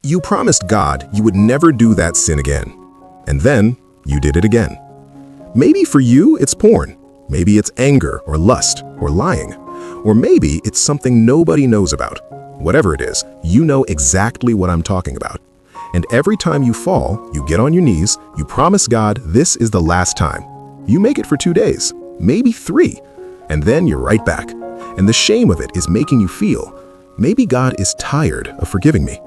You promised God you would never do that sin again. And then you did it again. Maybe for you it's porn. Maybe it's anger or lust or lying. Or maybe it's something nobody knows about. Whatever it is, you know exactly what I'm talking about. And every time you fall, you get on your knees, you promise God this is the last time. You make it for 2 days, maybe 3, and then you're right back. And the shame of it is making you feel, maybe God is tired of forgiving me.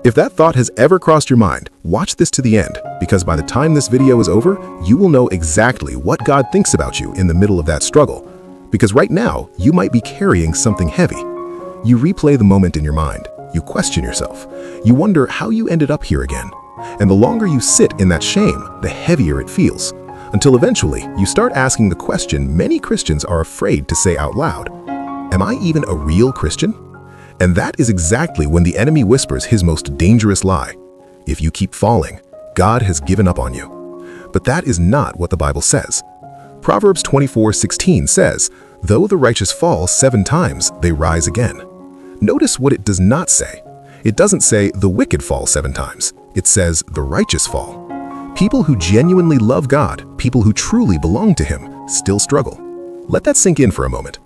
If that thought has ever crossed your mind, watch this to the end, because by the time this video is over, you will know exactly what God thinks about you in the middle of that struggle. Because right now, you might be carrying something heavy. You replay the moment in your mind. You question yourself. You wonder how you ended up here again. And the longer you sit in that shame, the heavier it feels. Until eventually, you start asking the question many Christians are afraid to say out loud. Am I even a real Christian? And that is exactly when the enemy whispers his most dangerous lie. If you keep falling, God has given up on you. But that is not what the Bible says. Proverbs 24:16 says, "Though the righteous fall 7 times, they rise again." Notice what it does not say. It doesn't say the wicked fall 7 times. It says the righteous fall. People who genuinely love God, people who truly belong to Him, still struggle. Let that sink in for a moment.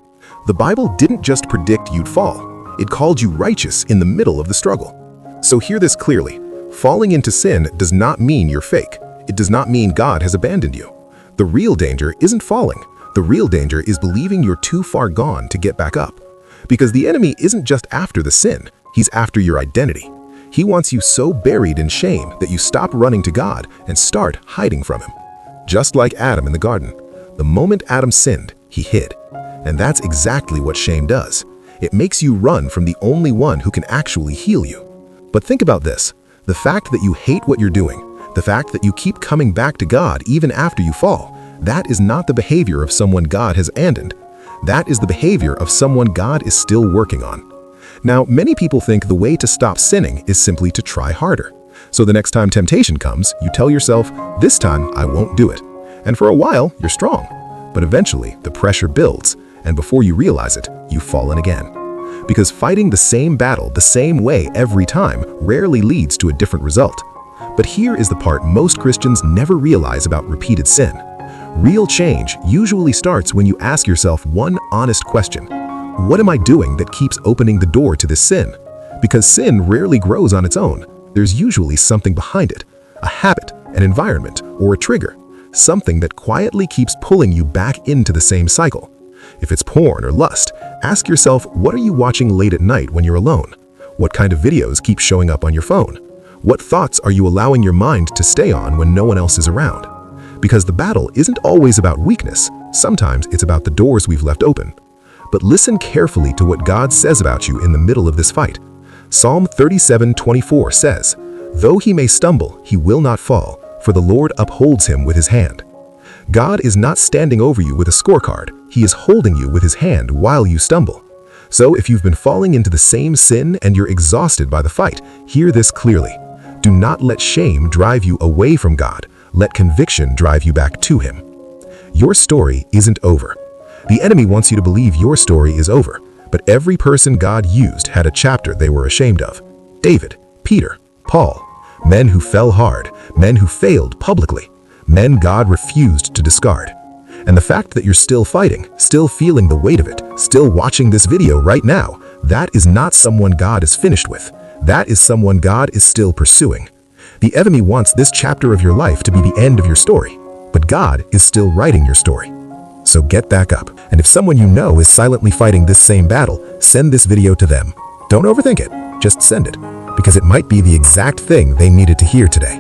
The Bible didn't just predict you'd fall. It called you righteous in the middle of the struggle. So hear this clearly. Falling into sin does not mean you're fake. It does not mean God has abandoned you. The real danger isn't falling. The real danger is believing you're too far gone to get back up. Because the enemy isn't just after the sin, he's after your identity. He wants you so buried in shame that you stop running to God and start hiding from Him. Just like Adam in the garden. The moment Adam sinned, he hid. And that's exactly what shame does. It makes you run from the only one who can actually heal you. But think about this. The fact that you hate what you're doing, the fact that you keep coming back to God even after you fall, that is not the behavior of someone God has abandoned. That is the behavior of someone God is still working on. Now, many people think the way to stop sinning is simply to try harder. So the next time temptation comes, you tell yourself, this time I won't do it. And for a while, you're strong. But eventually, the pressure builds, and before you realize it, you've fallen again. Because fighting the same battle the same way every time rarely leads to a different result. But here is the part most Christians never realize about repeated sin. Real change usually starts when you ask yourself one honest question. What am I doing that keeps opening the door to this sin? Because sin rarely grows on its own. There's usually something behind it, a habit, an environment, or a trigger. Something that quietly keeps pulling you back into the same cycle. If it's porn or lust, ask yourself, what are you watching late at night when you're alone? What kind of videos keep showing up on your phone? What thoughts are you allowing your mind to stay on when no one else is around? Because the battle isn't always about weakness. Sometimes it's about the doors we've left open. But listen carefully to what God says about you in the middle of this fight. Psalm 37:24 says, "Though he may stumble, he will not fall, for the Lord upholds him with his hand." God is not standing over you with a scorecard. He is holding you with his hand while you stumble. So if you've been falling into the same sin and you're exhausted by the fight, hear this clearly. Do not let shame drive you away from God. Let conviction drive you back to Him. Your story isn't over. The enemy wants you to believe your story is over, but every person God used had a chapter they were ashamed of. David, Peter, Paul, men who fell hard, men who failed publicly, men God refused to discard. And the fact that you're still fighting, still feeling the weight of it, still watching this video right now, that is not someone God is finished with. That is someone God is still pursuing. The enemy wants this chapter of your life to be the end of your story, but God is still writing your story. So get back up. And if someone you know is silently fighting this same battle, send this video to them. Don't overthink it, just send it, because it might be the exact thing they needed to hear today.